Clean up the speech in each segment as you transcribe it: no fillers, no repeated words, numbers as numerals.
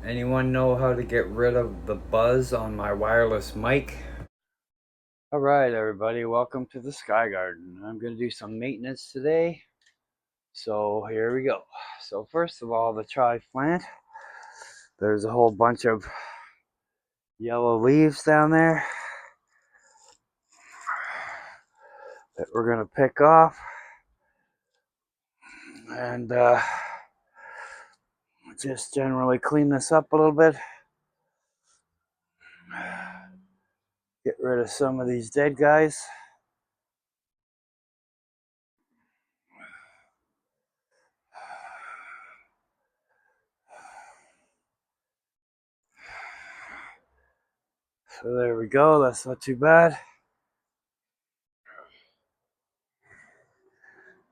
Anyone know how to get rid of the buzz on my wireless mic? All right, everybody, welcome to the Sky Garden. I'm going to do some maintenance today. So here we go. So first of all, the chive plant. There's a whole bunch of yellow leaves down there that we're going to pick off and just generally clean this up a little bit. Get rid of some of these dead guys. So there we go, that's not too bad.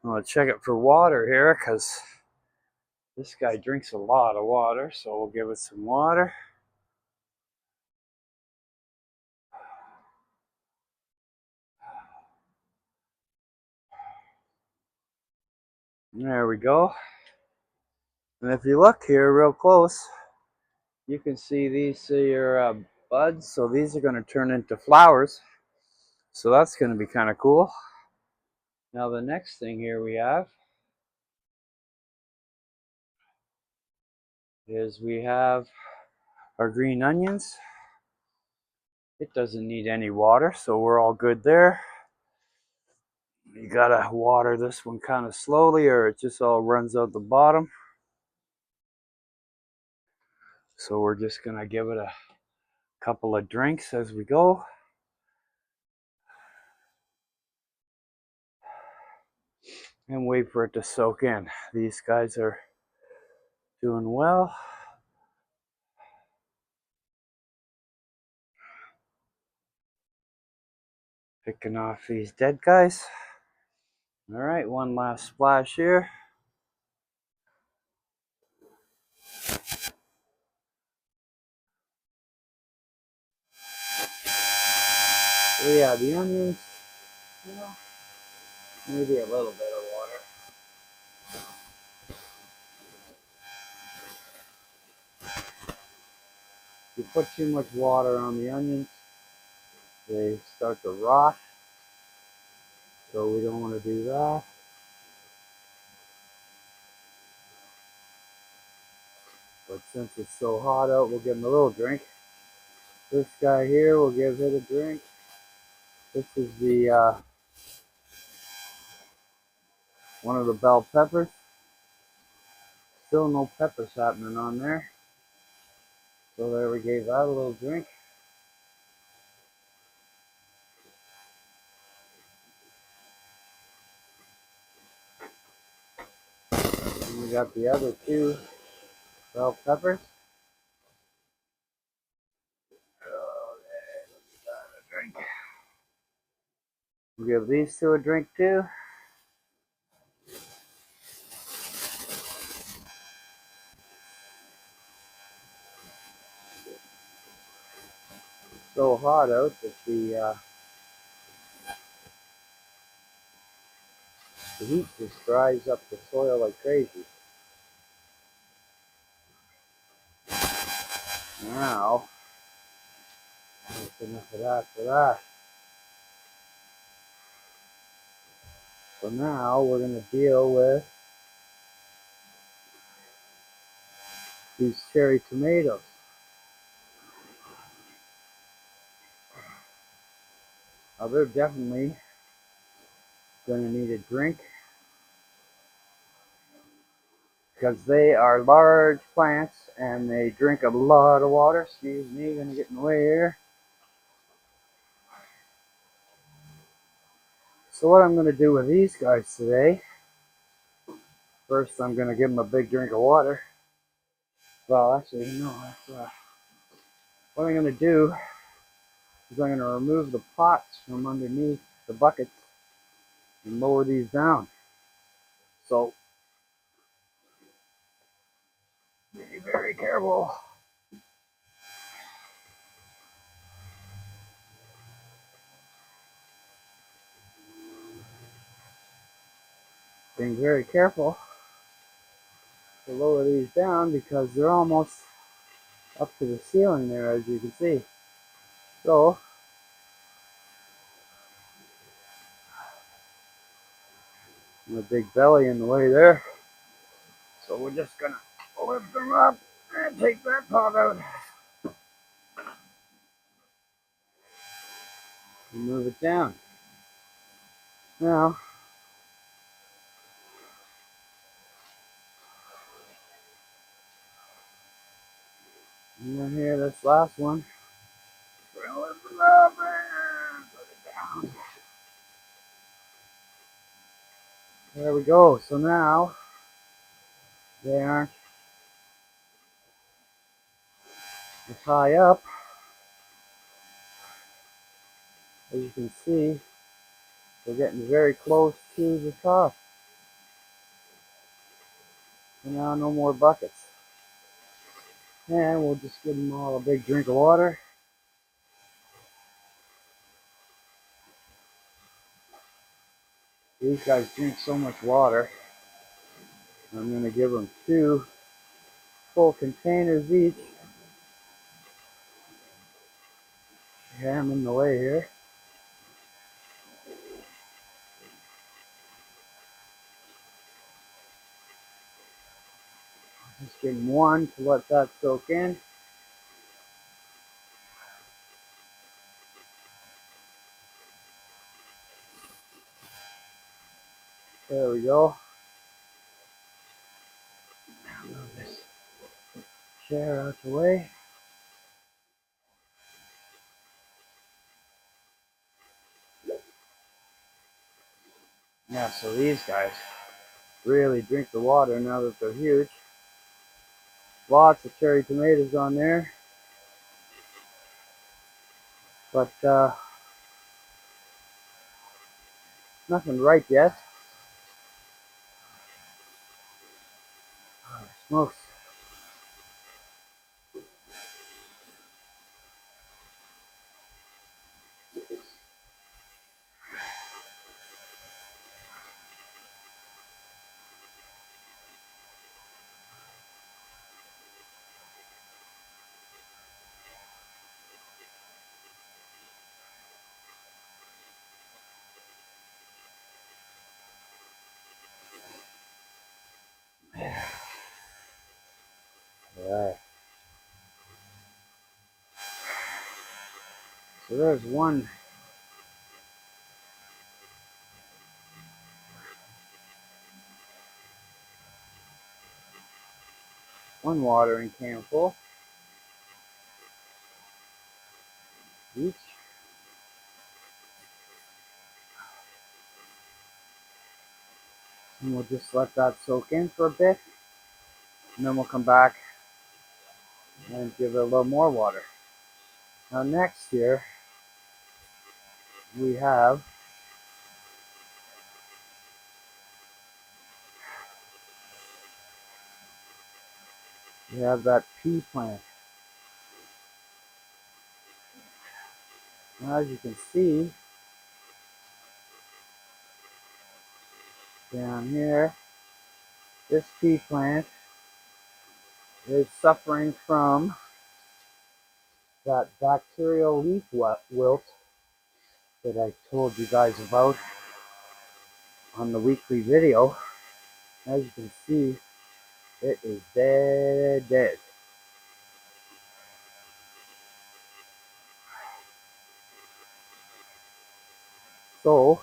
I'm going to check it for water here because this guy drinks a lot of water, so we'll give it some water. There we go. And if you look here real close, you can see these are your buds. So these are going to turn into flowers. So that's going to be kind of cool. Now the next thing here we have is we have our green onions. It doesn't need any water, so we're all good there. You gotta water this one kind of slowly or it just all runs out the bottom. So we're just gonna give it a couple of drinks as we go. And wait for it to soak in. These guys are doing well. Picking off these dead guys. All right, one last splash here. So yeah, the onions, you know, maybe a little bit of water. If you put too much water on the onions, they start to rot. So we don't want to do that. But since it's so hot out, we'll give them a little drink. This guy here, we'll give it a drink. This is the one of the bell peppers. Still no peppers happening on there. So there, we gave that a little drink. And we got the other two bell peppers. We'll give these two a drink too. So hot out that the heat just dries up the soil like crazy. Now, that's enough of that for that. So now we're going to deal with these cherry tomatoes. Now they're definitely going to need a drink because they are large plants and they drink a lot of water. Excuse me, going to get in the way here. So what I'm going to do with these guys today, first I'm going to give them a big drink of water. Well, actually, no, that's what I'm going to do is I'm going to remove the pots from underneath the buckets and lower these down. So be very careful. Being very careful to lower these down because they're almost up to the ceiling there, as you can see. So a big belly in the way there. So we're just gonna lift them up and take that pot out and move it down. Now, and then here, this last one, we're gonna lift it up and put it down. There we go. So now they aren't as high up. As you can see, we're getting very close to the top. So now no more buckets. And we'll just give them all a big drink of water. These guys drink so much water. I'm going to give them 2 full containers each. Yeah, I'm in the way here. Just give them 1 to let that soak in. There we go. Move this chair out the way. Yeah, so these guys really drink the water now that they're huge. Lots of cherry tomatoes on there. But nothing ripe yet. Oh, smokes. Alright. So there's one watering can full each. And we'll just let that soak in for a bit. And then we'll come back and give it a little more water. Now next here we have that pea plant. Now as you can see down here, this pea plant is suffering from that bacterial leaf wilt that I told you guys about on the weekly video. As you can see, it is dead. So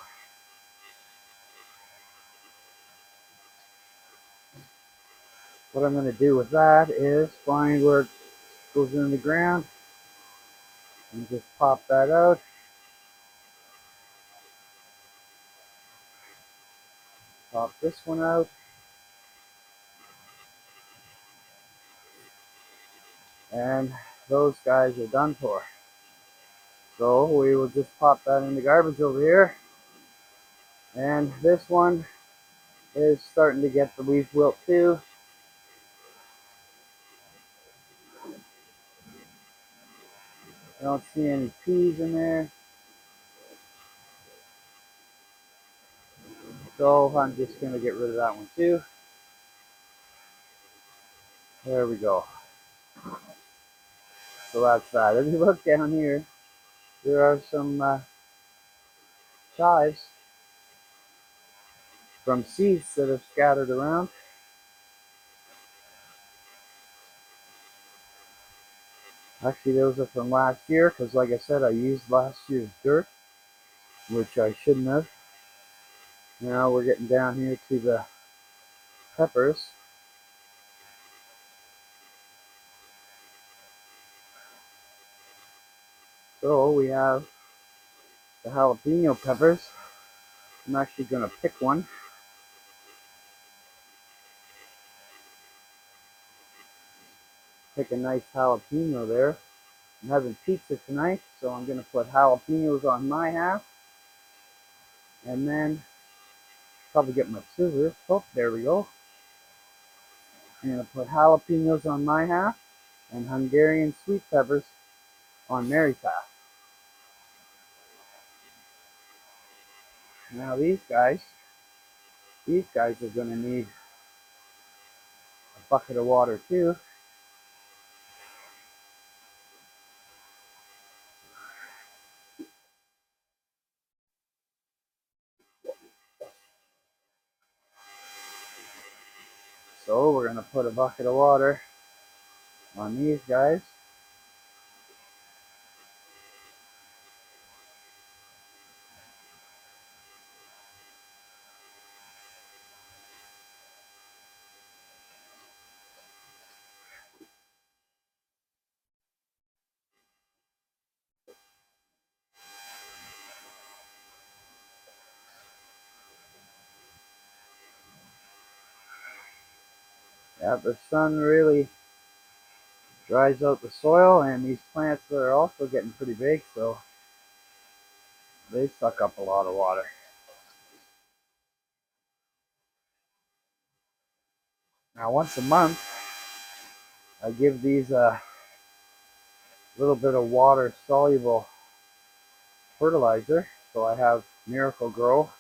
what I'm going to do with that is find where it goes in the ground and just pop that out. Pop this one out. And those guys are done for. So we will just pop that in the garbage over here. And this one is starting to get the leaf wilt too. I don't see any peas in there. So I'm just going to get rid of that one too. There we go. So that's that. If you look down here, there are some chives from seeds that have scattered around. Actually, those are from last year because, like I said, I used last year's dirt, which I shouldn't have. Now we're getting down here to the peppers. So we have the jalapeno peppers. I'm actually going to pick one. Pick a nice jalapeno there. I'm having pizza tonight, so I'm going to put jalapenos on my half. And then probably get my scissors. Oh, there we go. I'm going to put jalapenos on my half and Hungarian sweet peppers on Mary's half. Now these guys are going to need a bucket of water too. So we're going to put a bucket of water on these guys. Yeah, the sun really dries out the soil, and these plants are also getting pretty big, so they suck up a lot of water. Now once a month, I give these a little bit of water soluble fertilizer. So I have Miracle-Gro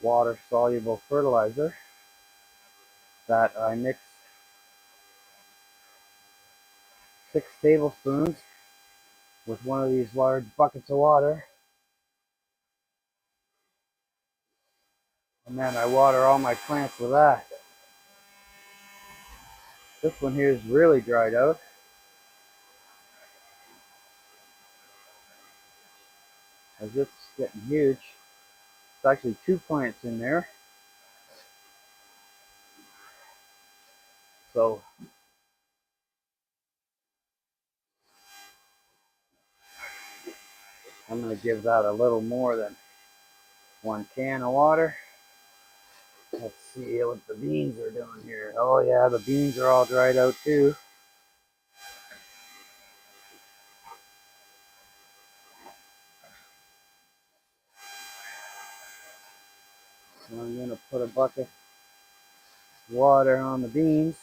water soluble fertilizer that I mix 6 tablespoons with one of these large buckets of water, and then I water all my plants with that. This one here is really dried out, as it's getting huge. It's actually 2 plants in there. So I'm going to give that a little more than 1 can of water. Let's see what the beans are doing here. Oh yeah, the beans are all dried out too. So I'm going to put a bucket of water on the beans.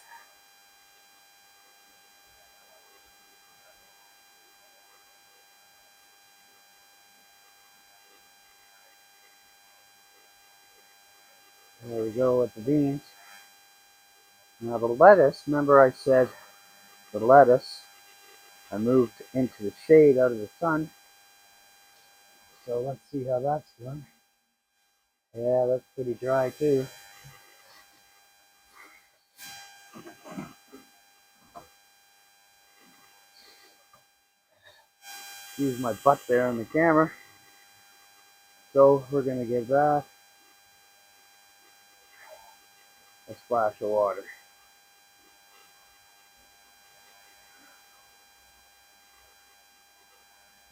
There we go with the beans. Now the lettuce, remember I said the lettuce, I moved into the shade out of the sun. So let's see how that's doing. Yeah, that's pretty dry too. Use my butt there on the camera. So we're going to give that a splash of water.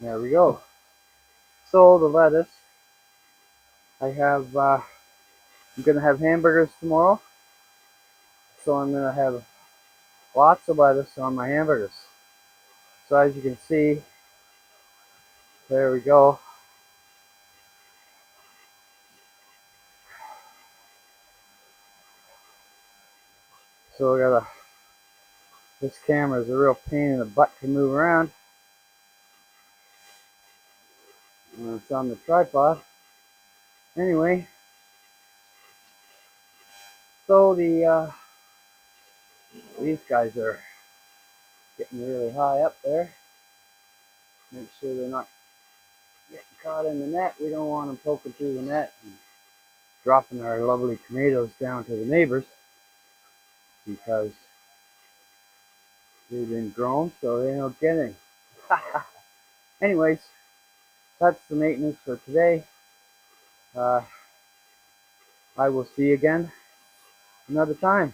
There we go. So the lettuce, I'm going to have hamburgers tomorrow. So I'm going to have lots of lettuce on my hamburgers. So as you can see, there we go. So this camera is a real pain in the butt to move around when it's on the tripod. Anyway, so these guys are getting getting really high up there. Make sure they're not getting caught in the net. We don't want them poking through the net and dropping our lovely tomatoes down to the neighbors, because they've been grown so they don't get any. Anyways, that's the maintenance for today. I will see you again another time.